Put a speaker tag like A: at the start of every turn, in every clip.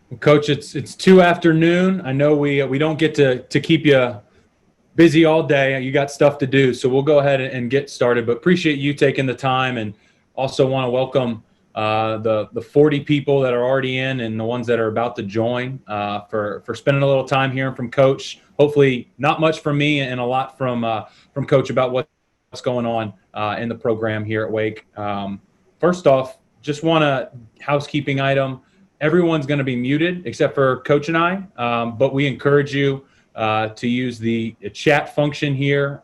A: Well, Coach, it's 2 afternoon. I know we don't get to keep you busy all day. You got stuff to do, so we'll go ahead and get started. But appreciate you taking the time, and also want to welcome the 40 people that are already in and the ones that are about to join for spending a little time hearing from Coach. Hopefully, not much from me and a lot from Coach about what's going on in the program here at Wake. First off, just want a housekeeping item. Everyone's going to be muted except for Coach and I, but we encourage you to use the chat function here.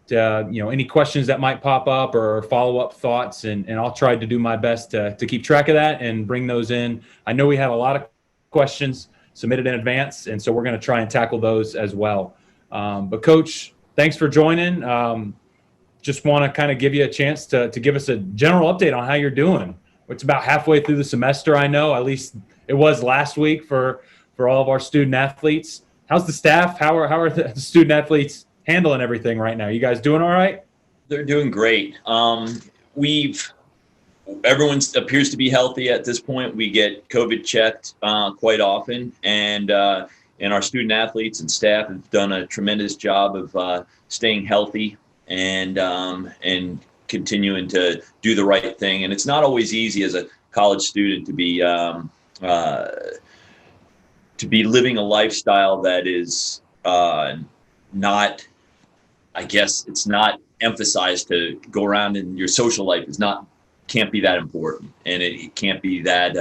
A: Any questions that might pop up or follow-up thoughts, and I'll try to do my best to keep track of that and bring those in. I know we have a lot of questions submitted in advance, and so we're going to try and tackle those as well. But Coach, thanks for joining. Just want to kind of give you a chance to give us a general update on how you're doing. It's about halfway through the semester, I know. At least it was last week for all of our student athletes. How's the staff? How are the student athletes handling everything right now? You guys doing all right?
B: They're doing great. Everyone appears to be healthy at this point. We get COVID checked quite often, and our student athletes and staff have done a tremendous job of staying healthy and continuing to do the right thing. And it's not always easy as a college student to be living a lifestyle that is not, I guess it's not emphasized to go around, and your social life can't be that important. And it can't be that,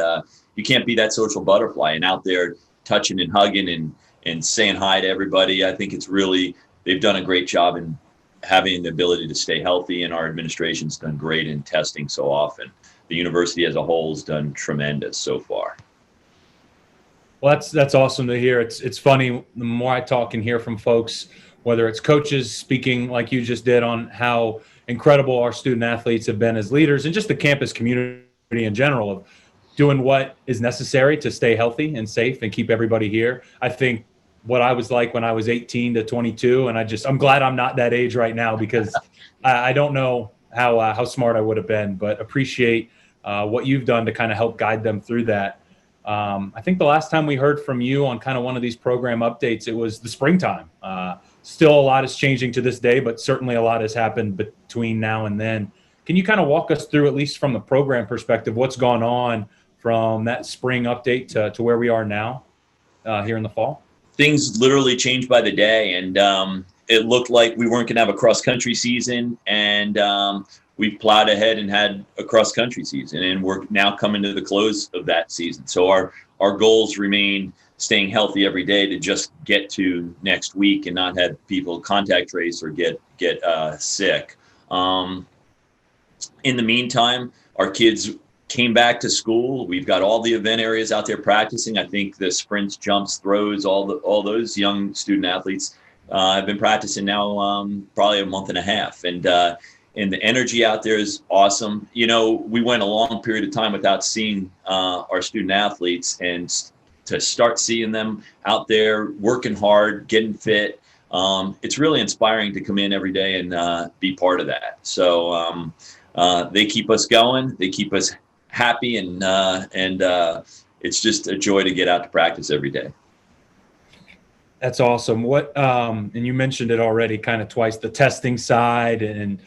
B: you can't be that social butterfly and out there touching and hugging and saying hi to everybody. I think they've done a great job in having the ability to stay healthy, and our administration's done great in testing so often. The university as a whole has done tremendous so far.
A: Well, that's awesome to hear. It's funny, the more I talk and hear from folks, whether it's coaches speaking like you just did on how incredible our student athletes have been as leaders, and just the campus community in general of doing what is necessary to stay healthy and safe and keep everybody here. I think what I was like when I was 18 to 22, and I'm glad I'm not that age right now, because I don't know how smart I would have been, but appreciate what you've done to kind of help guide them through that. I think the last time we heard from you on kind of one of these program updates, it was the springtime. Still a lot is changing to this day, but certainly a lot has happened between now and then. Can you kind of walk us through, at least from the program perspective, what's gone on from that spring update to where we are now here in the fall?
B: Things literally changed by the day, and it looked like we weren't going to have a cross-country season, and we plowed ahead and had a cross-country season, and we're now coming to the close of that season. So our goals remain staying healthy every day to just get to next week and not have people contact trace or get sick. In the meantime, our kids came back to school. We've got all the event areas out there practicing. I think the sprints, jumps, throws, all those young student athletes have been practicing now probably a month and a half. And the energy out there is awesome. You know, we went a long period of time without seeing our student athletes, and to start seeing them out there working hard, getting fit, it's really inspiring to come in every day and be part of that. So they keep us going. They keep us happy, and it's just a joy to get out to practice every day.
A: That's awesome. And you mentioned it already kind of twice, the testing side and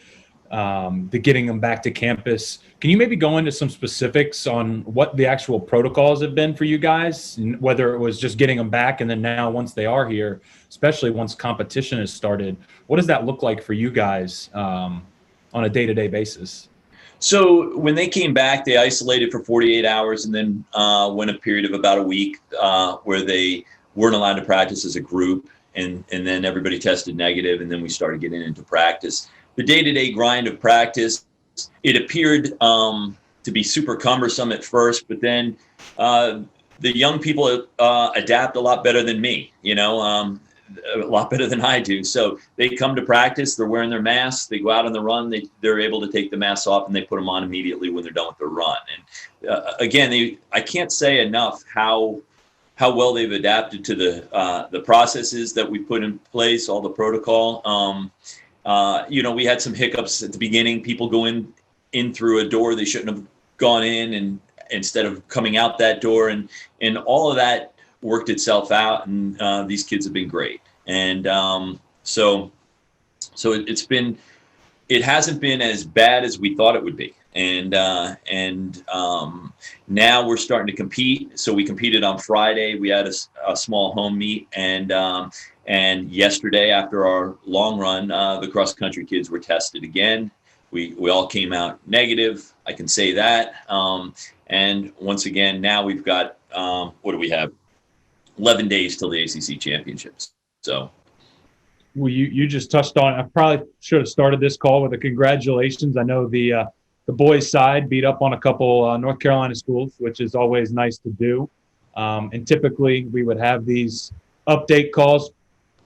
A: the getting them back to campus. Can you maybe go into some specifics on what the actual protocols have been for you guys, whether it was just getting them back, and then now once they are here, especially once competition has started, what does that look like for you guys on a day-to-day basis?
B: So when they came back, they isolated for 48 hours and then went a period of about a week where they weren't allowed to practice as a group. And then everybody tested negative, and then we started getting into practice. The day-to-day grind of practice, it appeared to be super cumbersome at first, but then the young people adapt a lot better than me, a lot better than I do. So they come to practice, they're wearing their masks, they go out on the run, they're able to take the masks off, and they put them on immediately when they're done with their run. And again, I can't say enough how well they've adapted to the processes that we put in place, all the protocol. We had some hiccups at the beginning, people go in through a door they shouldn't have gone in, instead of coming out that door, and all of that worked itself out, and these kids have been great. And so it hasn't been as bad as we thought it would be. And now we're starting to compete. So we competed on Friday. We had a small home meet, and yesterday after our long run, the cross country kids were tested again. We all came out negative. I can say that. And once again, now we've got what do we have? 11 days till the ACC Championships. So.
A: Well, you just touched on. I probably should have started this call with a congratulations. I know the boys' side beat up on a couple North Carolina schools, which is always nice to do. And typically we would have these update calls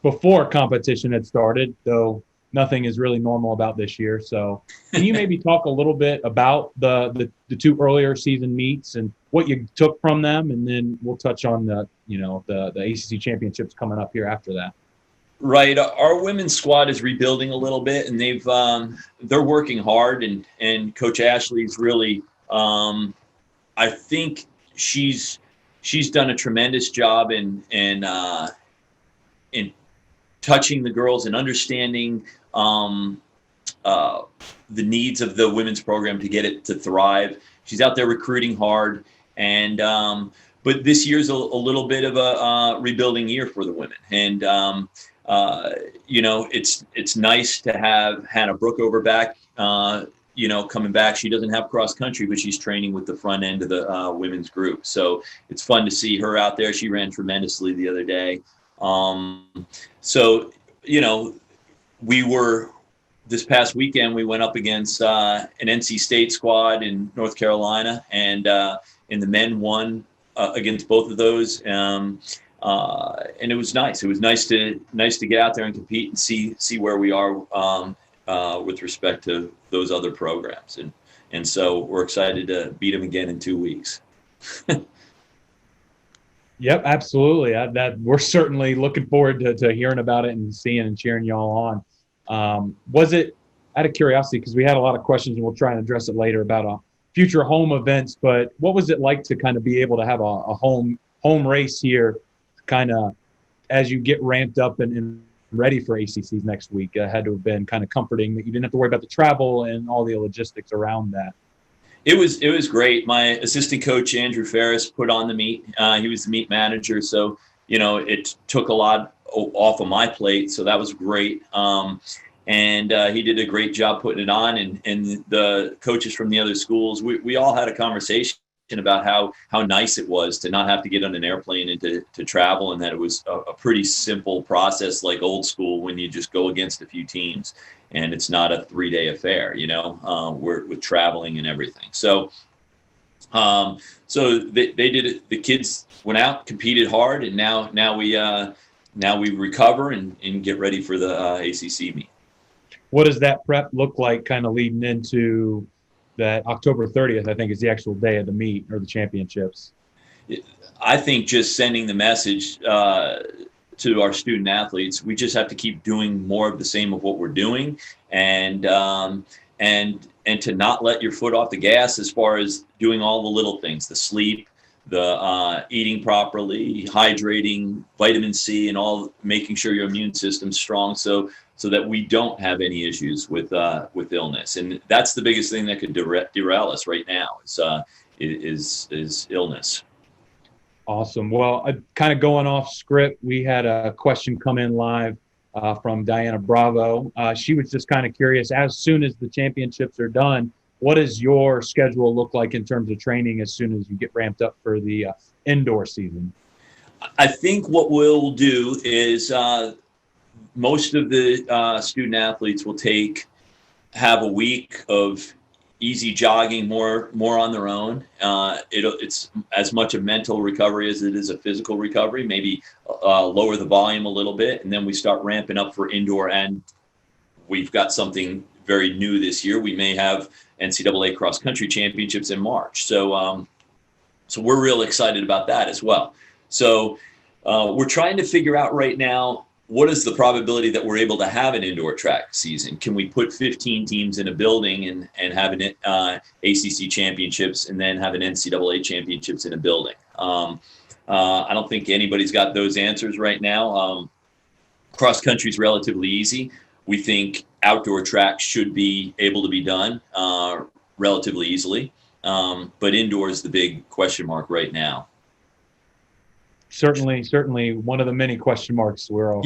A: before competition had started, though nothing is really normal about this year. So can you maybe talk a little bit about the two earlier season meets and what you took from them, and then we'll touch on the ACC Championships coming up here after that.
B: Right. Our women's squad is rebuilding a little bit, and they're working hard, and Coach Ashley's really, I think she's done a tremendous job in touching the girls and understanding the needs of the women's program to get it to thrive. She's out there recruiting hard, and but this year's a little bit of a rebuilding year for the women, and it's nice to have Hannah Brookover back, coming back. She doesn't have cross country, but she's training with the front end of the women's group. So it's fun to see her out there. She ran tremendously the other day. This past weekend, we went up against an NC State squad in North Carolina, and in the men won against both of those. And it was nice. It was nice to get out there and compete and see where we are with respect to those other programs. And so we're excited to beat them again in 2 weeks.
A: Yep, absolutely. We're certainly looking forward to hearing about it and seeing and cheering y'all on. Was it, out of curiosity, because we had a lot of questions and we'll try and address it later about future home events, but what was it like to kind of be able to have a home race here, kind of as you get ramped up and ready for ACCs next week? It had to have been kind of comforting that you didn't have to worry about the travel and all the logistics around that.
B: It was great. My assistant coach, Andrew Ferris, put on the meet. He was the meet manager. So, it took a lot off of my plate. So that was great. And he did a great job putting it on. And the coaches from the other schools, we all had a conversation about how nice it was to not have to get on an airplane and to travel, and that it was a pretty simple process, like old school, when you just go against a few teams and it's not a 3-day affair, with traveling and everything. So they did it. The kids went out, competed hard, and now we recover and get ready for the ACC meet.
A: What does that prep look like kind of leading into that October 30th, I think, is the actual day of the meet or the championships?
B: I think just sending the message to our student athletes, we just have to keep doing more of the same of what we're doing, and to not let your foot off the gas as far as doing all the little things, the sleep, the eating properly, hydrating, vitamin C, and all, making sure your immune system's strong so that we don't have any issues with illness. And that's the biggest thing that could derail us right now is illness.
A: Awesome. Well, kind of going off script, we had a question come in live from Diana Bravo. She was just kind of curious, as soon as the championships are done, what does your schedule look like in terms of training as soon as you get ramped up for the indoor season?
B: I think what we'll do is most of the student athletes will have a week of easy jogging, more on their own. It's as much a mental recovery as it is a physical recovery, maybe lower the volume a little bit, and then we start ramping up for indoor. And we've got something very new this year. We may have NCAA cross country championships in March. So we're real excited about that as well. So we're trying to figure out right now what is the probability that we're able to have an indoor track season? Can we put 15 teams in a building and have an ACC Championships and then have an NCAA Championships in a building? I don't think anybody's got those answers right now. Cross country is relatively easy. We think outdoor track should be able to be done relatively easily, but indoor is the big question mark right now.
A: Certainly one of the many question marks we're all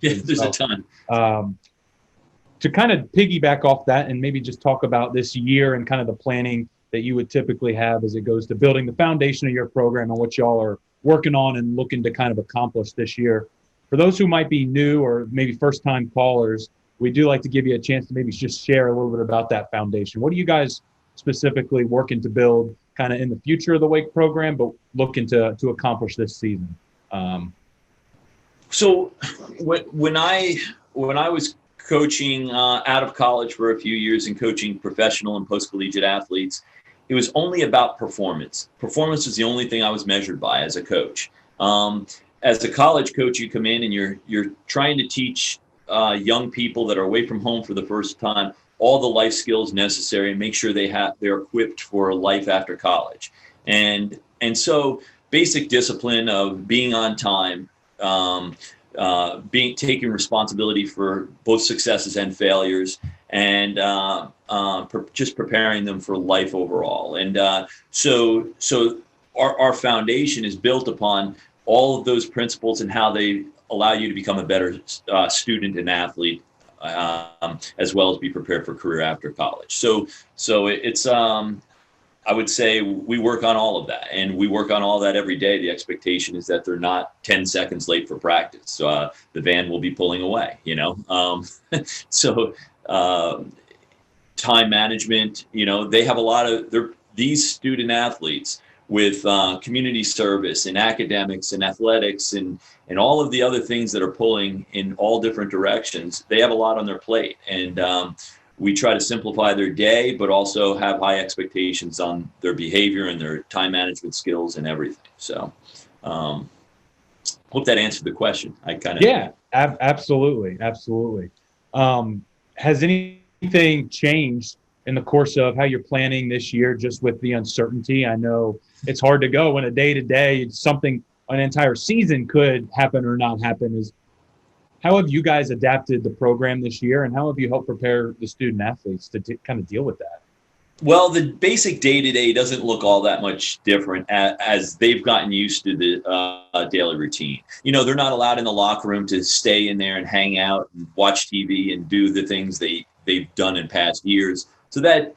B: there's a ton.
A: To kind of piggyback off that and maybe just talk about this year and kind of the planning that you would typically have as it goes to building the foundation of your program and what y'all are working on and looking to kind of accomplish this year. For those who might be new or maybe first-time callers, we do like to give you a chance to maybe just share a little bit about that foundation. What are you guys specifically working to build kind of in the future of the Wake program, but looking to accomplish this season?
B: So when I was coaching out of college for a few years and coaching professional and post-collegiate athletes, it was only about performance. Performance was the only thing I was measured by as a coach. As a college coach, you come in and you're trying to teach young people that are away from home for the first time all the life skills necessary and make sure they're equipped for life after college. And so basic discipline of being on time, taking responsibility for both successes and failures, and just preparing them for life overall. And so our foundation is built upon all of those principles and how they allow you to become a better student and athlete, as well as be prepared for career after college. So it's I would say we work on all of that, and we work on all that every day. The expectation is that they're not 10 seconds late for practice. So the van will be pulling away, So time management, they have a lot of these student athletes with community service and academics and athletics and all of the other things that are pulling in all different directions. They have a lot on their plate, and we try to simplify their day, but also have high expectations on their behavior and their time management skills and everything. So hope that answered the question.
A: Absolutely. Has anything changed in the course of how you're planning this year, just with the uncertainty? I know it's hard to go when a day-to-day something, an entire season could happen or not happen. How have you guys adapted the program this year, and how have you helped prepare the student athletes to kind of deal with that?
B: Well, the basic day-to-day doesn't look all that much different as they've gotten used to the daily routine. They're not allowed in the locker room to stay in there and hang out and watch TV and do the things they've done in past years. So that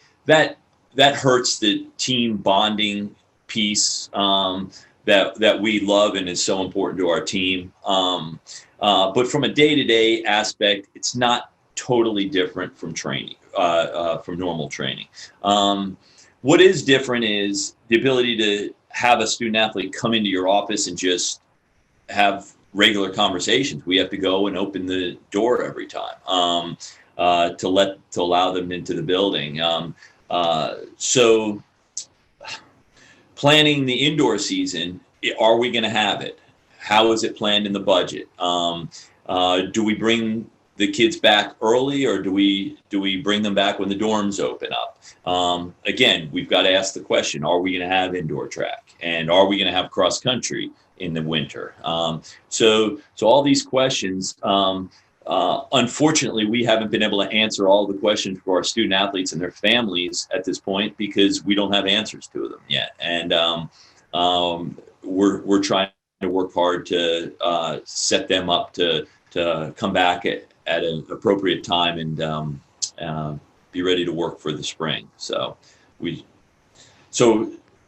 B: hurts the team bonding piece that we love and is so important to our team. But from a day-to-day aspect, it's not totally different from training, from normal training. What is different is the ability to have a student athlete come into your office and just have regular conversations. We have to go and open the door every time to allow them into the building. So planning the indoor season, are we going to have it? How is it planned in the budget? Do we bring the kids back early, or do we bring them back when the dorms open up? Again, we've got to ask the question, are we going to have indoor track? And are we going to have cross country in the winter? So all these questions, unfortunately, we haven't been able to answer all the questions for our student athletes and their families at this point because we don't have answers to them yet. And we're trying to work hard to set them up to come back at an appropriate time and be ready to work for the spring. So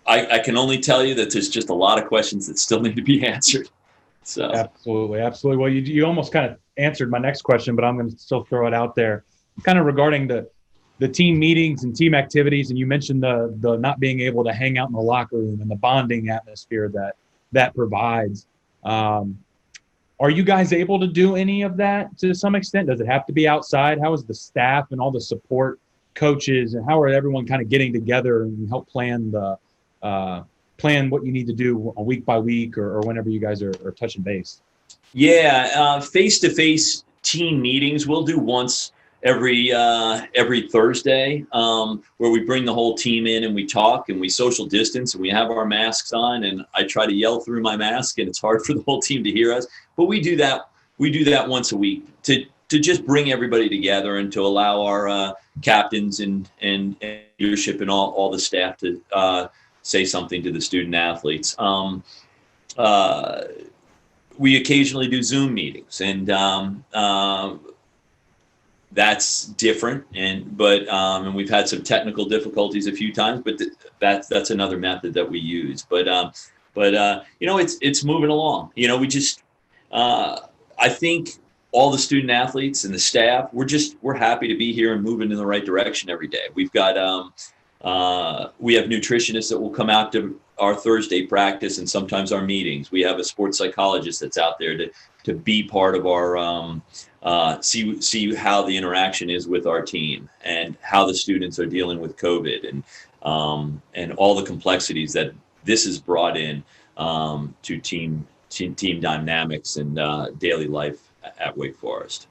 B: I can only tell you that there's just a lot of questions that still need to be answered. So
A: Absolutely. Well, you almost kind of answered my next question, but I'm going to still throw it out there, kind of regarding the team meetings and team activities. And you mentioned the not being able to hang out in the locker room and the bonding atmosphere that provides. Are you guys able to do any of that to some extent? Does it have to be outside? How is the staff and all the support coaches, and how are everyone kind of getting together and help plan what you need to do week by week or whenever you guys are touching base?
B: Yeah, face-to-face team meetings we'll do once every Thursday, where we bring the whole team in and we talk and we social distance and we have our masks on, and I try to yell through my mask and it's hard for the whole team to hear us. But we do that once a week to just bring everybody together and to allow our captains and leadership and all the staff to say something to the student athletes. We occasionally do Zoom meetings, and that's different. And we've had some technical difficulties a few times, but that's another method that we use. But it's moving along. We just I think all the student athletes and the staff, we're happy to be here and moving in the right direction every day. We've got we have nutritionists that will come out to our Thursday practice and sometimes our meetings. We have a sports psychologist that's out there to be part of our see how the interaction is with our team and how the students are dealing with COVID and all the complexities that this has brought in to team dynamics and daily life at Wake Forest.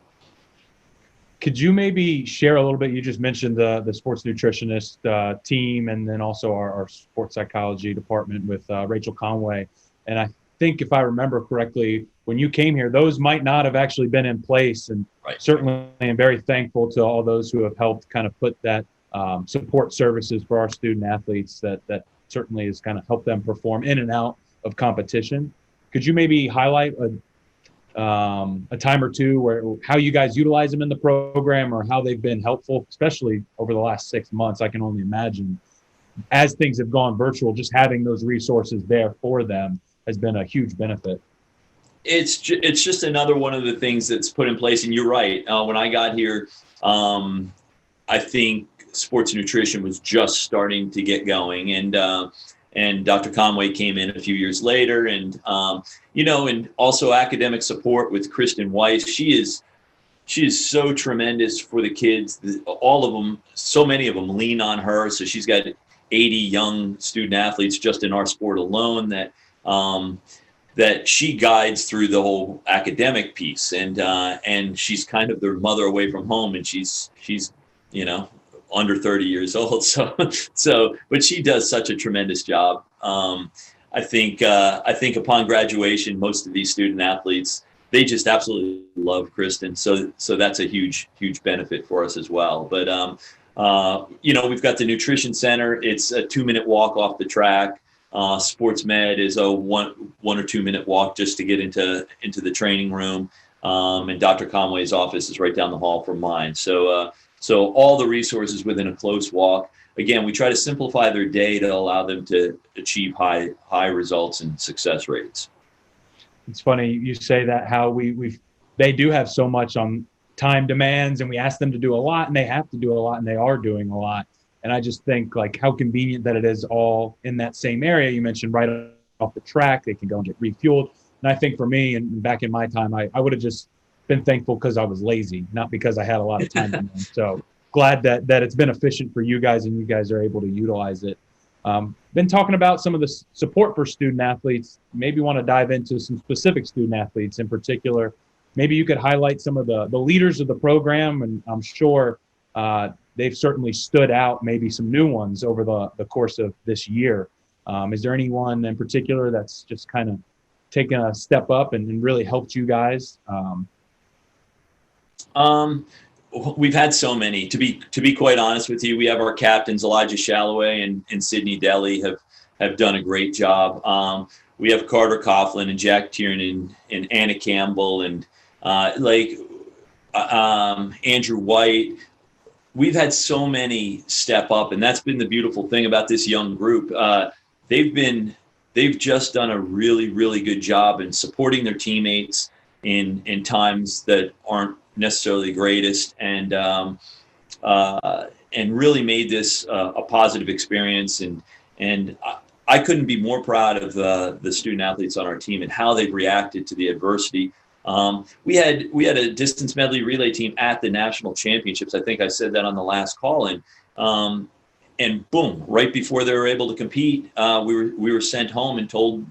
A: Could you maybe share a little bit? You just mentioned the sports nutritionist team, and then also our sports psychology department with Rachel Conway. And I think if I remember correctly, when you came here, those might not have actually been in place. And
B: right.
A: Certainly I'm very thankful to all those who have helped kind of put that support services for our student athletes that certainly has kind of helped them perform in and out of competition. Could you maybe highlight a time or two where how you guys utilize them in the program or how they've been helpful, especially over the last 6 months? I can only imagine as things have gone virtual, just having those resources there for them has been a huge benefit.
B: It's just another one of the things that's put in place. And you're right. When I got here, I think sports nutrition was just starting to get going. And Dr. Conway came in a few years later, and and also academic support with Kristen Weiss. She is so tremendous for the kids. All of them, so many of them lean on her. So she's got 80 young student athletes just in our sport alone that she guides through the whole academic piece. And she's kind of their mother away from home, and she's under 30 years old. But she does such a tremendous job. I think upon graduation, most of these student athletes, they just absolutely love Kristen. So that's a huge benefit for us as well. But, we've got the nutrition center. It's a 2-minute walk off the track. Sports med is a 1 or 2 minute walk just to get into the training room. And Dr. Conway's office is right down the hall from mine. So all the resources within a close walk. Again, we try to simplify their day to allow them to achieve high results and success rates.
A: It's funny you say that, how they do have so much on time demands, and we ask them to do a lot, and they have to do a lot, and they are doing a lot. And I just think like how convenient that it is all in that same area. You mentioned right off the track, they can go and get refueled. And I think for me, and back in my time, I would have just been thankful because I was lazy, not because I had a lot of time. So glad that it's been efficient for you guys and you guys are able to utilize it. Been talking about some of the support for student athletes. Maybe want to dive into some specific student athletes in particular. Maybe you could highlight some of the leaders of the program, and I'm sure they've certainly stood out, maybe some new ones over the course of this year. Is there anyone in particular that's just kind of taken a step up and really helped you guys?
B: We've had so many. To be quite honest with you, we have our captains Elijah Shalloway and Sydney Daly have done a great job. We have Carter Coughlin and Jack Tiernan and Anna Campbell and Andrew White. We've had so many step up, and that's been the beautiful thing about this young group. They've just done a really, really good job in supporting their teammates in times that aren't necessarily greatest, and really made this a positive experience. And I couldn't be more proud of the student athletes on our team and how they've reacted to the adversity. We had a distance medley relay team at the national championships. I think I said that on the last call, and boom, right before they were able to compete, we were sent home and told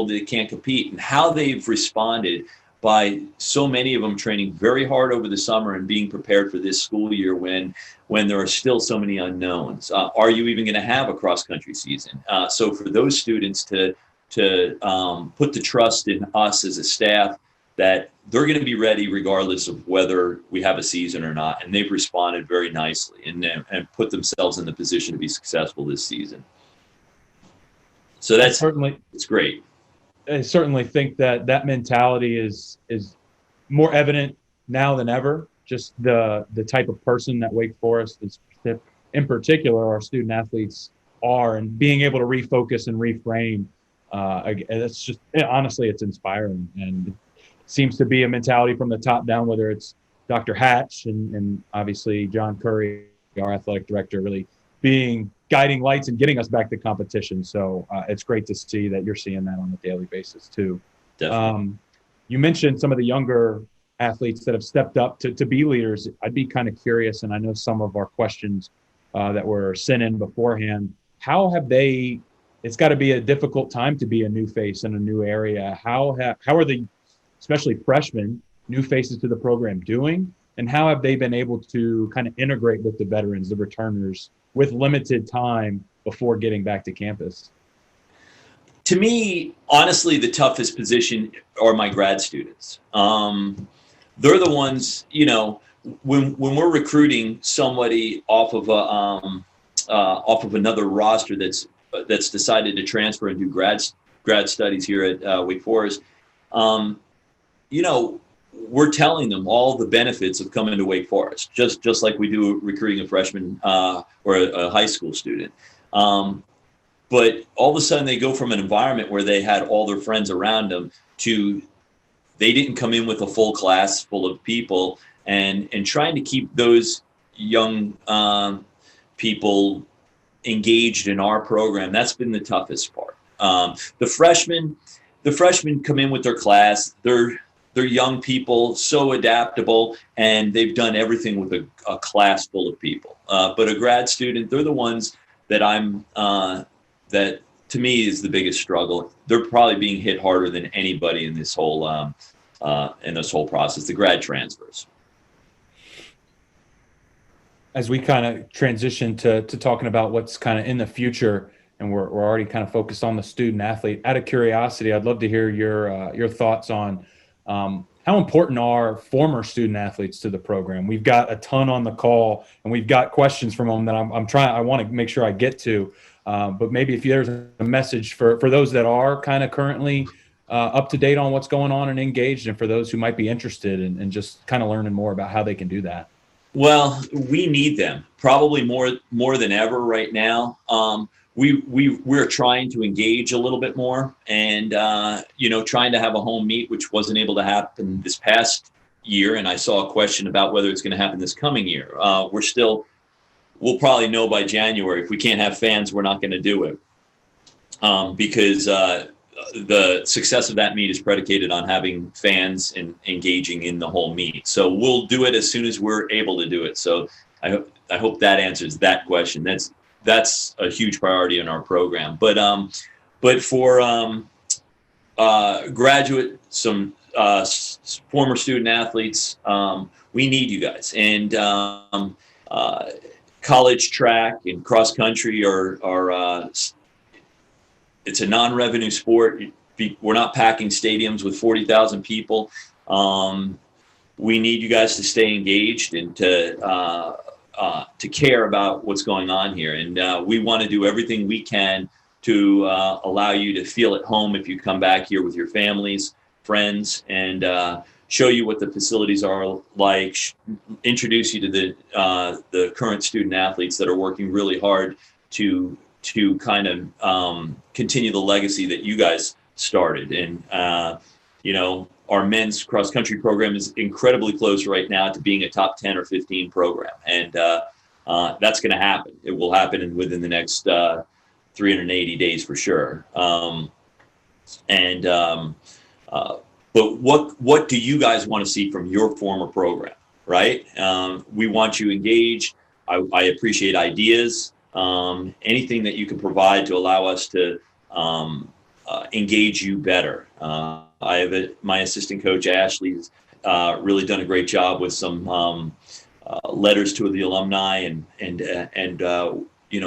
B: they can't compete. And how they've responded by so many of them training very hard over the summer and being prepared for this school year when there are still so many unknowns. Are you even going to have a cross-country season? So for those students to put the trust in us as a staff that they're going to be ready regardless of whether we have a season or not, and they've responded very nicely and put themselves in the position to be successful this season. So that's certainly, it's great.
A: I certainly think that mentality is more evident now than ever. Just the type of person that Wake Forest is, in particular, our student athletes are, and being able to refocus and reframe. It's just, honestly, it's inspiring, and it seems to be a mentality from the top down, whether it's Dr. Hatch and obviously John Curry, our athletic director, really being guiding lights and getting us back to competition. So it's great to see that you're seeing that on a daily basis too.
B: Definitely.
A: You mentioned some of the younger athletes that have stepped up to be leaders. I'd be kind of curious, and I know some of our questions that were sent in beforehand, how have they, it's got to be a difficult time to be a new face in a new area. How are the, especially freshmen, new faces to the program doing? And how have they been able to kind of integrate with the veterans, the returners, with limited time before getting back to campus?
B: To me, honestly, the toughest position are my grad students. They're the ones, you know, when we're recruiting somebody off of another roster that's decided to transfer and do grad studies here at Wake Forest, you know, we're telling them all the benefits of coming to Wake Forest, just like we do recruiting a freshman or a high school student. But all of a sudden they go from an environment where they had all their friends around them to they didn't come in with a full class full of people, and trying to keep those young people engaged in our program. That's been the toughest part. The freshmen come in with their class. They're young people, so adaptable, and they've done everything with a class full of people. But a grad student, they're the ones that that to me is the biggest struggle. They're probably being hit harder than anybody in this whole process, the grad transfers.
A: As we kind of transition to talking about what's kind of in the future, and we're already kind of focused on the student athlete, out of curiosity, I'd love to hear your thoughts on how important are former student athletes to the program? We've got a ton on the call, and we've got questions from them that I want to make sure I get to. But maybe if there's a message for those that are kind of currently up to date on what's going on and engaged, and for those who might be interested in just kind of learning more about how they can do that.
B: Well, we need them probably more than ever right now. We're trying to engage a little bit more, and trying to have a home meet, which wasn't able to happen this past year. And I saw a question about whether it's going to happen this coming year. We'll probably know by January. If we can't have fans, we're not going to do it, because the success of that meet is predicated on having fans and engaging in the whole meet. So we'll do it as soon as we're able to do it. So I hope that answers that question. That's a huge priority in our program. But for graduate, some former student athletes, we need you guys. And college track and cross country are it's a non-revenue sport. We're not packing stadiums with 40,000 people. We need you guys to stay engaged and to care about what's going on here. And we want to do everything we can to allow you to feel at home if you come back here with your families, friends, and show you what the facilities are like, introduce you to the current student athletes that are working really hard to kind of continue the legacy that you guys started. And, our men's cross country program is incredibly close right now to being a top 10 or 15 program. And that's going to happen. It will happen within the next 380 days for sure. But what do you guys want to see from your former program, right? We want you engaged. I appreciate ideas. Anything that you can provide to allow us to engage you better. my assistant coach Ashley's really done a great job with some letters to the alumni, and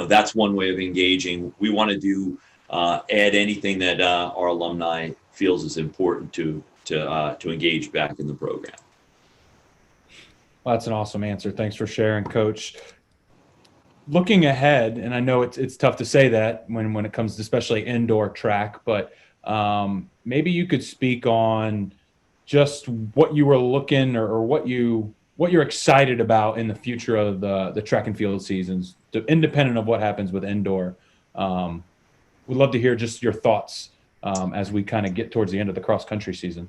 B: that's one way of engaging. We want to do add anything that our alumni feels is important to engage back in the program.
A: Well, that's an awesome answer. Thanks for sharing, Coach. Looking ahead, and I know it's tough to say that when it comes to especially indoor track, but maybe you could speak on just what you were looking or what you're excited about in the future of the track and field seasons, independent of what happens with indoor. We'd love to hear just your thoughts as we kind of get towards the end of the cross country season.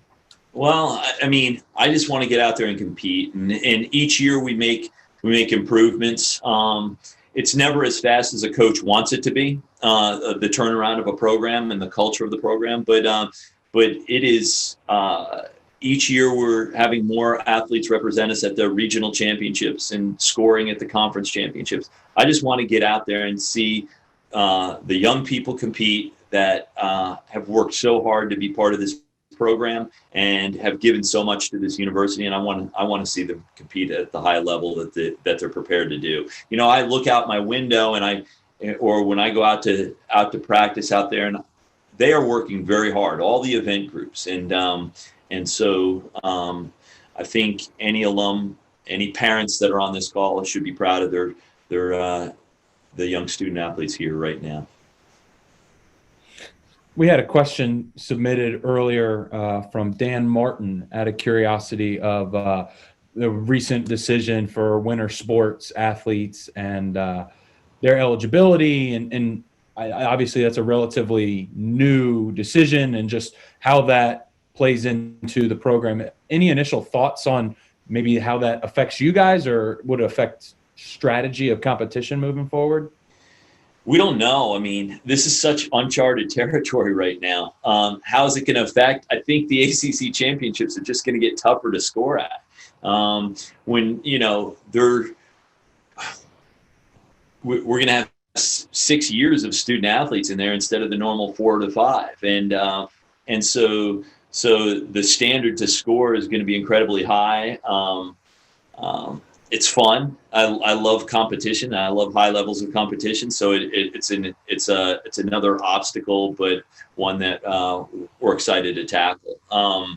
B: Well, I mean, I just want to get out there and compete, and each year we make improvements. It's never as fast as a coach wants it to be, the turnaround of a program and the culture of the program, but it is. Each year we're having more athletes represent us at the regional championships and scoring at the conference championships. I just want to get out there and see the young people compete that have worked so hard to be part of this program and have given so much to this university, and I want to see them compete at the high level that they're prepared to do. I look out my window or when I go out to practice out there, and they are working very hard, all the event groups, and so I think any parents that are on this call should be proud of the young student athletes here right now.
A: We had a question submitted earlier from Dan Martin out of curiosity of the recent decision for winter sports athletes and their eligibility. And obviously that's a relatively new decision and just how that plays into the program. Any initial thoughts on maybe how that affects you guys or would it affect strategy of competition moving forward?
B: We don't know. I mean, this is such uncharted territory right now. How is it going to affect? I think the ACC Championships are just going to get tougher to score at. When, we're going to have 6 years of student athletes in there instead of the normal 4 to 5. And so the standard to score is going to be incredibly high. It's fun. I love competition. I love high levels of competition. So it's another obstacle, but one that we're excited to tackle. I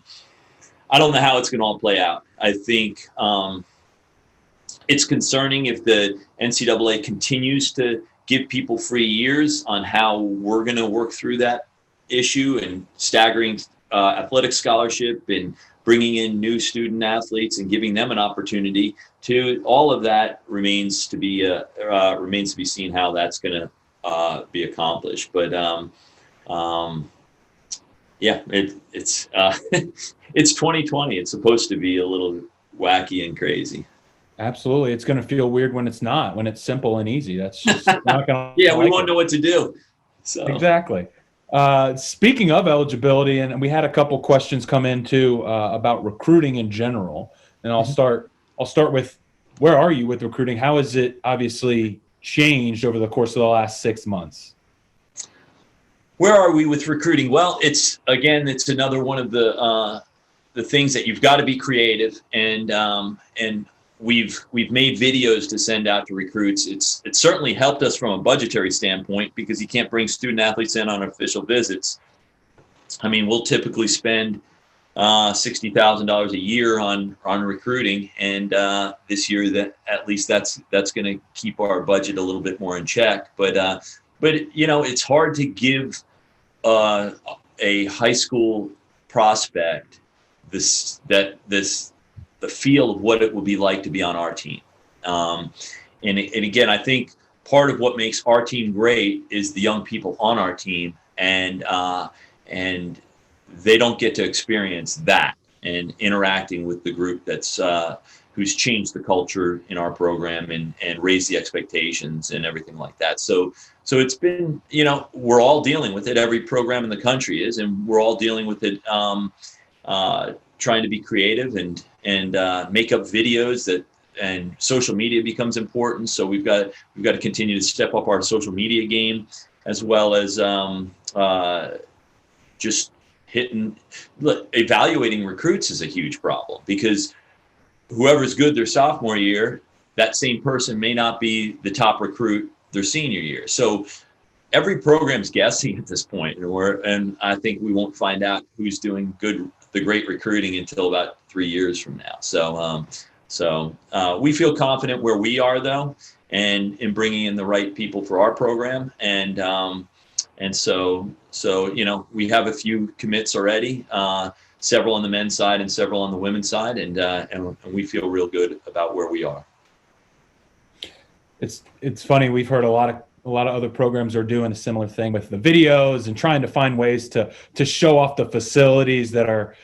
B: don't know how it's going to all play out. I think it's concerning if the NCAA continues to give people free years on how we're going to work through that issue and staggering athletic scholarship and bringing in new student athletes and giving them an opportunity to. All of that remains to be seen how that's going to be accomplished. But it's it's 2020. It's supposed to be a little wacky and crazy.
A: Absolutely, it's going to feel weird when it's not. When it's simple and easy, that's just not going to.
B: Yeah, we won't know what to do. So
A: exactly. Speaking of eligibility, and we had a couple questions come in too about recruiting in general, and I'll start with where are you with recruiting? How has it obviously changed over the course of the last 6 months?
B: Where are we with recruiting? Well, it's another one of the things that you've got to be creative, and we've made videos to send out to recruits. It's certainly helped us from a budgetary standpoint because you can't bring student athletes in on official visits. I mean, we'll typically spend $60,000 a year on recruiting, and this year that at least that's going to keep our budget a little bit more in check. But it's hard to give a high school prospect the feel of what it will be like to be on our team. And again, I think part of what makes our team great is the young people on our team, and they don't get to experience that and interacting with the group that's who's changed the culture in our program and raised the expectations and everything like that. So it's been, we're all dealing with it. Every program in the country is, and we're all dealing with it, trying to be creative and make up videos and social media becomes important. So we've got to continue to step up our social media game, as well as just look, evaluating recruits is a huge problem, because whoever's good their sophomore year, that same person may not be the top recruit their senior year. So every program's guessing at this point, and I think we won't find out who's doing the great recruiting until about 3 years from now. So we feel confident where we are, though, and in bringing in the right people for our program. And so we have a few commits already, several on the men's side and several on the women's side, and we feel real good about where we are.
A: It's funny. We've heard a lot of other programs are doing a similar thing with the videos and trying to find ways to show off the facilities that are,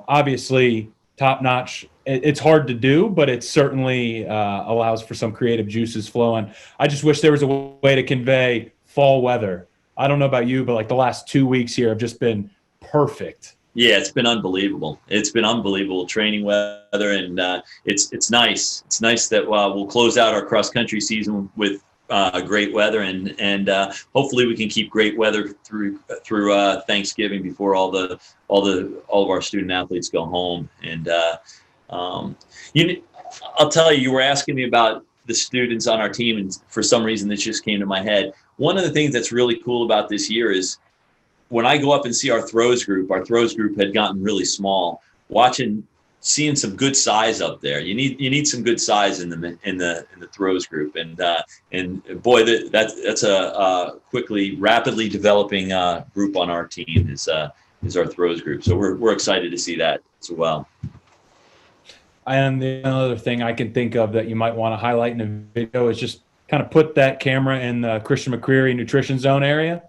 A: obviously top notch. It's hard to do, but it certainly allows for some creative juices flowing. I just wish there was a way to convey fall weather. I don't know about you, but like the last 2 weeks here have just been perfect.
B: Yeah, it's been unbelievable. It's been unbelievable training weather, and it's nice. It's nice that we'll close out our cross country season with great weather, and hopefully we can keep great weather through Thanksgiving before all of our student athletes go home. And I'll tell you, you were asking me about the students on our team, and for some reason this just came to my head. One of the things that's really cool about this year is when I go up and see our throws group had gotten really small. Seeing some good size up there. You need some good size in the throws group, and boy, that's a rapidly developing group on our team is our throws group. So we're excited to see that as well.
A: And the other thing I can think of that you might want to highlight in a video is just kind of put that camera in the Christian McCreary Nutrition Zone area.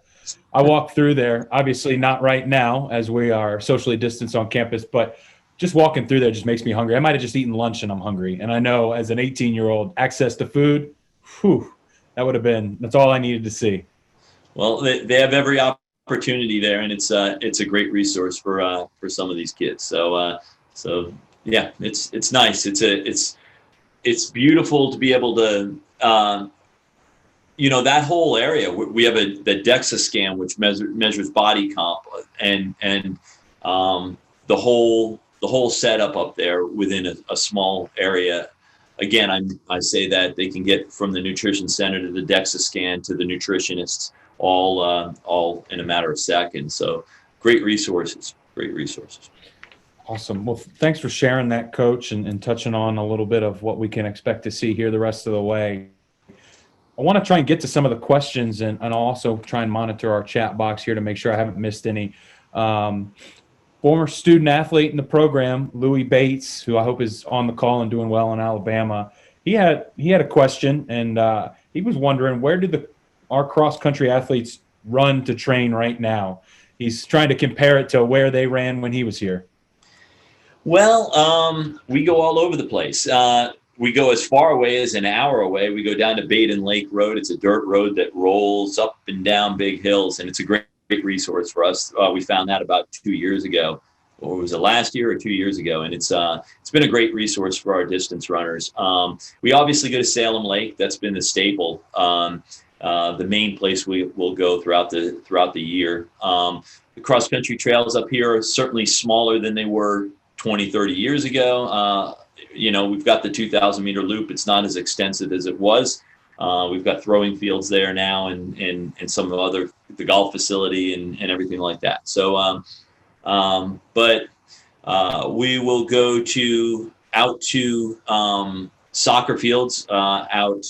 A: I walk through there, obviously not right now as we are socially distanced on campus, but just walking through there just makes me hungry. I might have just eaten lunch and I'm hungry. And I know as an 18-year-old, access to food, that's all I needed to see. Well,
B: they have every opportunity there, and it's a great resource for some of these kids. So yeah, it's nice. It's beautiful to be able to, that whole area. We have the DEXA scan, which measures body comp, and the whole setup up there within a small area. Again, I say that they can get from the nutrition center to the DEXA scan to the nutritionists all in a matter of seconds. So great resources.
A: Awesome. Well, thanks for sharing that, Coach, and touching on a little bit of what we can expect to see here the rest of the way. I want to try and get to some of the questions, and I'll also try and monitor our chat box here to make sure I haven't missed any. Former student athlete in the program, Louis Bates, who I hope is on the call and doing well in Alabama. He had a question, and he was wondering, where do our cross-country athletes run to train right now? He's trying to compare it to where they ran when he was here.
B: Well, we go all over the place. We go as far away as an hour away. We go down to Baden Lake Road. It's a dirt road that rolls up and down big hills, and it's a great resource for us. We found that about 2 years ago, or was it last year or 2 years ago? And it's been a great resource for our distance runners. We obviously go to Salem Lake. That's been the staple, the main place we will go throughout the year. The cross country trails up here are certainly smaller than they were 20, 30 years ago. We've got the 2,000 meter loop. It's not as extensive as it was. We've got throwing fields there now, and some of the golf facility and everything like that. So, but we will go out to soccer fields out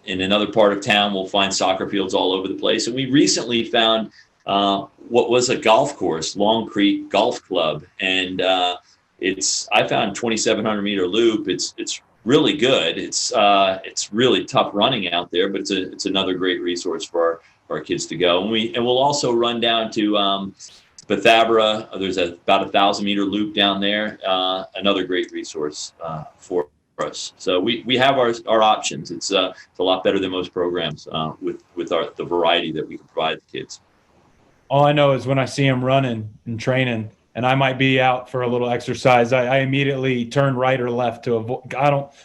B: in another part of town. We'll find soccer fields all over the place. And we recently found what was a golf course, Long Creek Golf Club, and I found 2,700 meter loop. It's really good. It's really tough running out there, but it's another great resource for our kids to go. And we'll also run down to Bethabara. There's about 1,000 meter loop down there. Another great resource for us. So we have our options. It's a lot better than most programs with the variety that we can provide the kids.
A: All I know is when I see them running and training, and I might be out for a little exercise, I immediately turn right or left to avoid.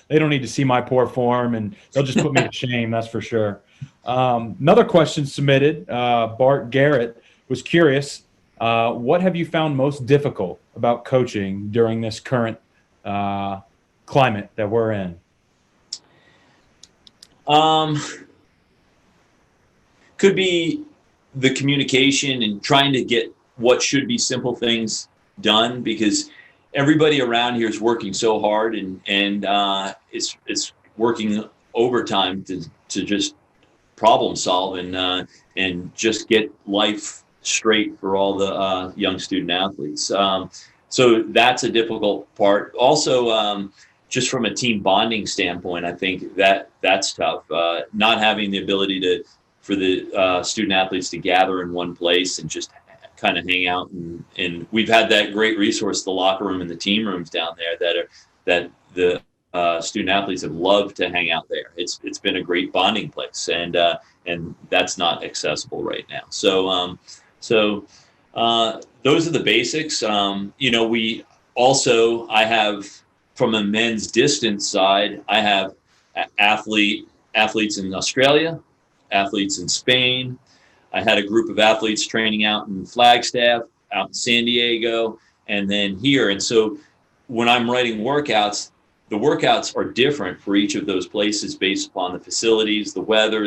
A: They don't need to see my poor form, and they'll just put me to shame. That's for sure. Another question submitted, Bart Garrett. was curious, what have you found most difficult about coaching during this current climate that we're in?
B: Could be the communication and trying to get what should be simple things done, because everybody around here is working so hard, and it's working overtime to just problem solve and just get life straight for all the young student athletes. So that's a difficult part. Also, just from a team bonding standpoint, I think that's tough. Not having the ability for the student athletes to gather in one place and just kind of hang out, and we've had that great resource, the locker room and the team rooms down there that the student athletes have loved to hang out there. It's been a great bonding place, and that's not accessible right now. So those are the basics. I have, from a men's distance side, I have athletes in Australia, athletes in Spain. I had a group of athletes training out in Flagstaff, out in San Diego, and then here. And so when I'm writing workouts, the workouts are different for each of those places based upon the facilities, the weather,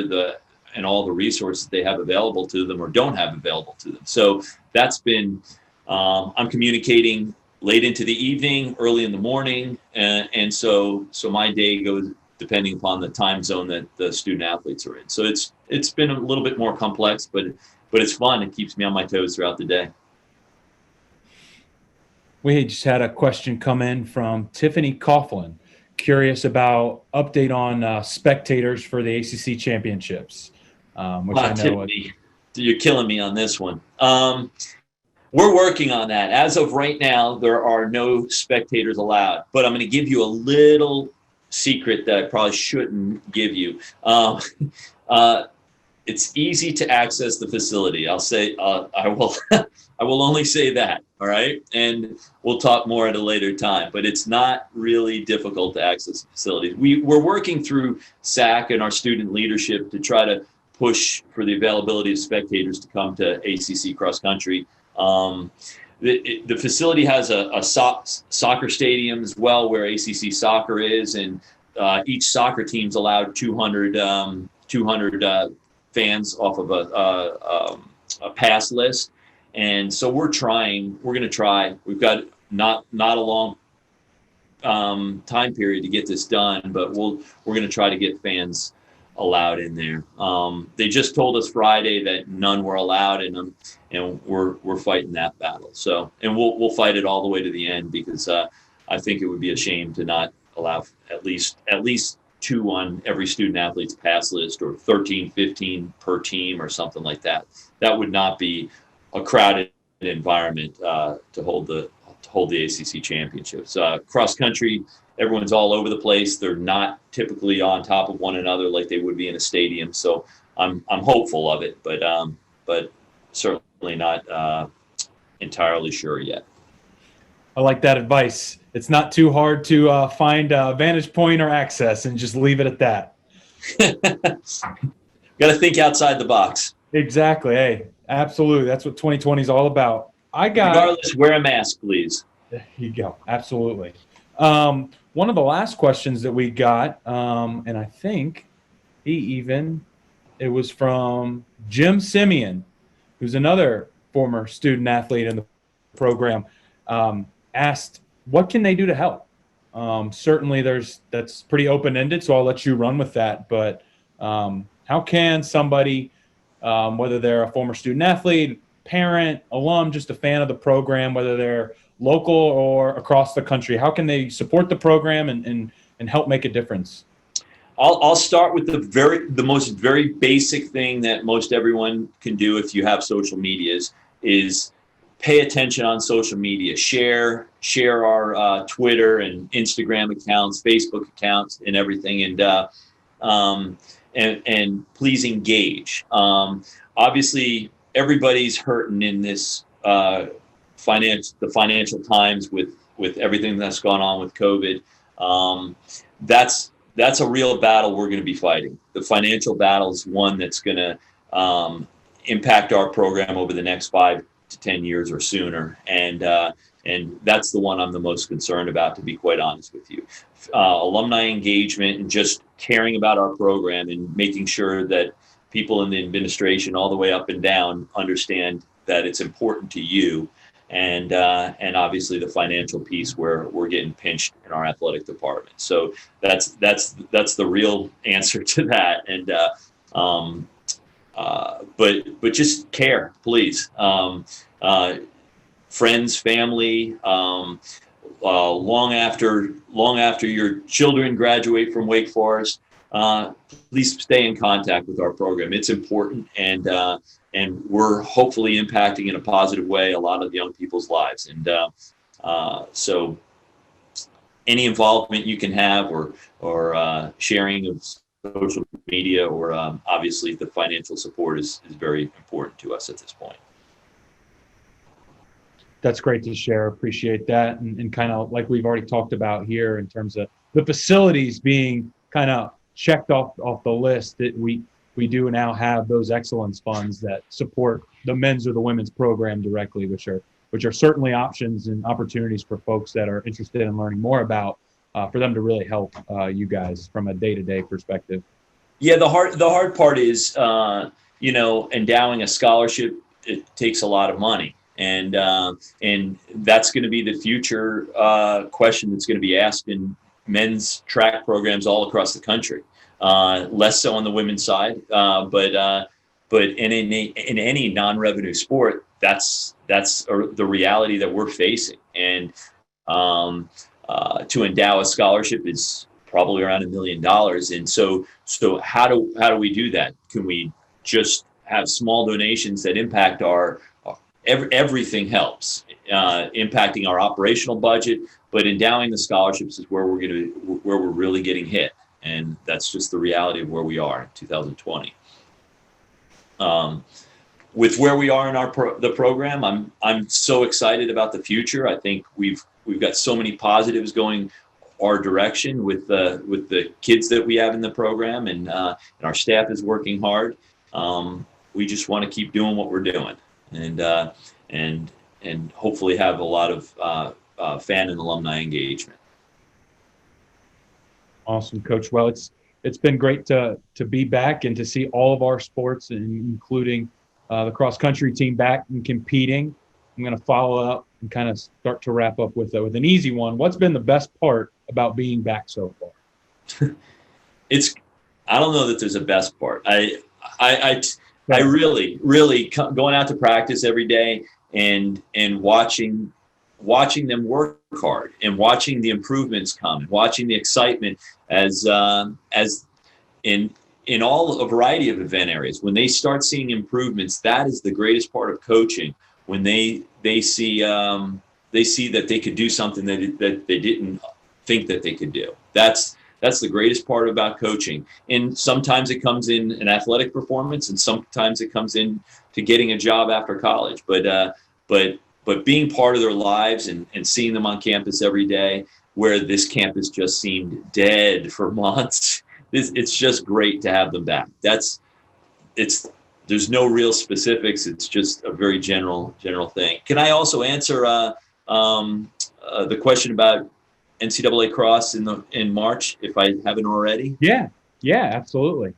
B: and all the resources they have available to them or don't have available to them. So that's been, I'm communicating late into the evening, early in the morning. And so my day goes depending upon the time zone that the student athletes are in. So it's been a little bit more complex, but it's fun. It keeps me on my toes throughout the day.
A: We just had a question come in from Tiffany Coughlin, curious about update on Spectators for the ACC Championships. Which I know
B: Tiffany, you're killing me on this one. We're working on that. As of right now, there are no spectators allowed, but I'm going to give you a little secret that I probably shouldn't give you. It's easy to access the facility. I'll say, I will I will only say that, all right? And we'll talk more at a later time, but it's not really difficult to access the facilities. We're working through SAC and our student leadership to try to push for the availability of spectators to come to ACC cross country. The facility has a soccer stadium as well, where ACC soccer is, and each soccer team's allowed 200 fans off of a pass list. And so we're going to try. We've got not a long time period to get this done, but we're going to try to get fans allowed in there. They just told us Friday that none were allowed, and we're fighting that battle. So, and we'll fight it all the way to the end, because I think it would be a shame to not allow at least 2 on every student athlete's pass list, or 13, 15 per team, or something like that. That would not be a crowded environment to hold the ACC championships. Cross country, everyone's all over the place. They're not typically on top of one another like they would be in a stadium. So I'm hopeful of it, but certainly not entirely sure yet.
A: I like that advice. It's not too hard to find a vantage point or access, and just leave it at that.
B: Got to think outside the box.
A: Exactly. Hey, absolutely. That's what 2020 is all about.
B: Regardless, wear a mask, please.
A: There you go. Absolutely. One of the last questions that we got, and I think it was from Jim Simeon, who's another former student athlete in the program, asked, what can they do to help? Certainly that's pretty open-ended, so I'll let you run with that. But how can somebody, whether they're a former student athlete, parent, alum, just a fan of the program, whether they're local or across the country, how can they support the program and help make a difference?
B: I'll start with the most very basic thing that most everyone can do if you have social medias is pay attention on social media. Share our Twitter and Instagram accounts, Facebook accounts, and everything, and please engage. Obviously, everybody's hurting in this the financial times with everything that's gone on with COVID. That's a real battle we're going to be fighting. The financial battle is one that's going to impact our program over the next 5 to 10 years or sooner. And that's the one I'm the most concerned about, to be quite honest with you. Alumni engagement and just caring about our program and making sure that people in the administration all the way up and down understand that it's important to you. And obviously the financial piece where we're getting pinched in our athletic department. So that's the real answer to that. And but just care, please. Friends, family, long after your children graduate from Wake Forest, please stay in contact with our program. It's important, and we're hopefully impacting in a positive way a lot of young people's lives. And so any involvement you can have or sharing of social media or obviously the financial support is very important to us at this point.
A: That's great to share. Appreciate that. And kind of like we've already talked about here in terms of the facilities being kind of checked off the list, that we do now have those excellence funds that support the men's or the women's program directly, which are certainly options and opportunities for folks that are interested in learning more about, for them to really help you guys from a day-to-day perspective. Yeah,
B: the hard part is, endowing a scholarship. It takes a lot of money. And that's going to be the future question that's going to be asked in men's track programs all across the country. Less so on the women's side, but in any non-revenue sport, that's the reality that we're facing. And to endow a scholarship is probably around $1 million. And so how do we do that? Can we just have small donations that impact everything helps, impacting our operational budget, but endowing the scholarships is where we're really getting hit, and that's just the reality of where we are in 2020. With where we are in the program, I'm so excited about the future. I think we've got so many positives going our direction with the kids that we have in the program, and our staff is working hard. We just want to keep doing what we're doing. And hopefully have a lot of fan and alumni engagement.
A: Awesome, Coach. Well, it's been great to be back and to see all of our sports, including the cross country team, back and competing. I'm going to follow up and kind of start to wrap up with an easy one. What's been the best part about being back so far?
B: I don't know that there's a best part. I really going out to practice every day and watching them work hard and watching the improvements come, watching the excitement as in all a variety of event areas. When they start seeing improvements, that is the greatest part of coaching. When they see that they could do something that they didn't think that they could do. That's the greatest part about coaching. And sometimes it comes in an athletic performance, and sometimes it comes in to getting a job after college. But being part of their lives and seeing them on campus every day, where this campus just seemed dead for months, it's just great to have them back. There's no real specifics. It's just a very general thing. Can I also answer the question about NCAA cross in March, if I haven't already?
A: Yeah, absolutely.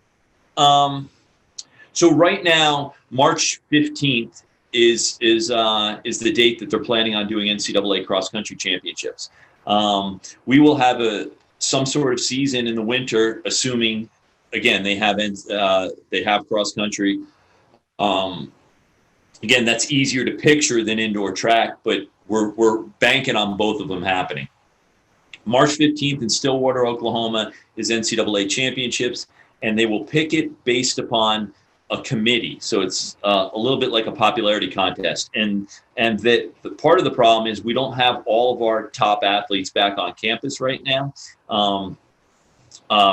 B: So right now, March 15th is the date that they're planning on doing NCAA cross country championships. We will have some sort of season in the winter, assuming again they have cross country. Again, that's easier to picture than indoor track, but we're banking on both of them happening. March 15th in Stillwater, Oklahoma is NCAA Championships, and they will pick it based upon a committee. So it's a little bit like a popularity contest. And that the part of the problem is we don't have all of our top athletes back on campus right now.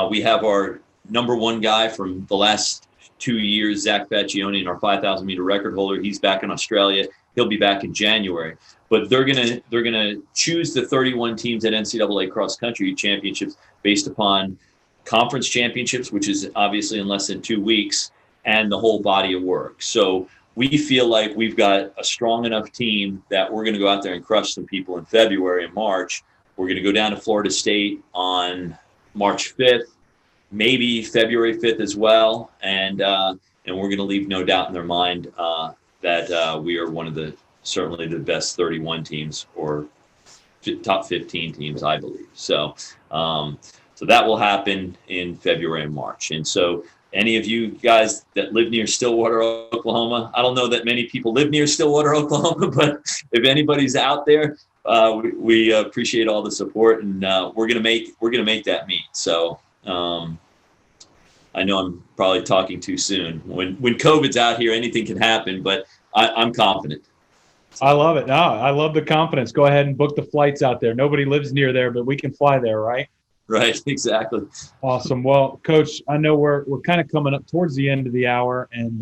B: We have our number one guy from the last 2 years, Zach Faccioni, our 5,000 meter record holder. He's back in Australia. He'll be back in January. But they're gonna choose the 31 teams at NCAA cross country championships based upon conference championships, which is obviously in less than 2 weeks, and the whole body of work. So we feel like we've got a strong enough team that we're going to go out there and crush some people in February and March. We're going to go down to Florida State on March 5th, maybe February 5th as well, and we're going to leave no doubt in their mind that we are one of certainly the best 31 teams or top 15 teams, I believe. So that will happen in February and March. And so any of you guys that live near Stillwater, Oklahoma, I don't know that many people live near Stillwater, Oklahoma, but if anybody's out there, we appreciate all the support, and we're gonna make that meet. So I know I'm probably talking too soon. When COVID's out here, anything can happen, but I'm confident.
A: I love it. No, I love the confidence. Go ahead and book the flights out there. Nobody lives near there, but we can fly there, right?
B: Right, exactly.
A: Awesome. Well, Coach, I know we're kind of coming up towards the end of the hour, and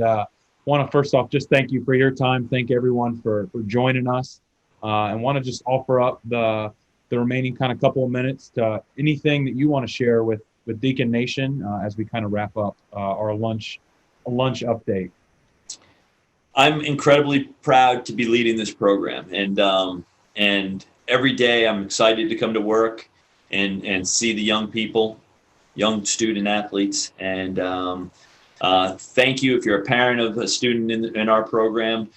A: want to first off just thank you for your time. Thank everyone for joining us, and want to just offer up the remaining kind of couple of minutes to anything that you want to share with Deacon Nation as we kind of wrap up our lunch update.
B: I'm incredibly proud to be leading this program, and every day I'm excited to come to work and see the young people, young student athletes. And thank you if you're a parent of a student in our program.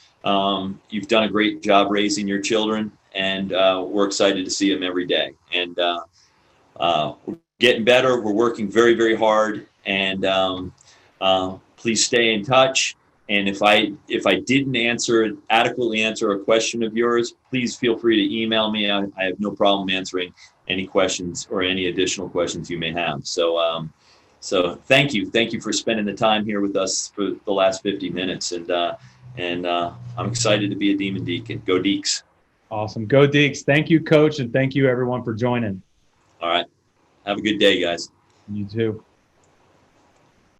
B: You've done a great job raising your children, and we're excited to see them every day. And we're getting better. We're working very, very hard, and please stay in touch. And if I didn't adequately answer a question of yours, please feel free to email me. I have no problem answering any questions or any additional questions you may have. So thank you for spending the time here with us for the last 50 minutes. And I'm excited to be a Demon Deacon. Go Deeks.
A: Awesome. Go Deeks. Thank you, Coach, and thank you everyone for joining.
B: All right. Have a good day, guys.
A: You too.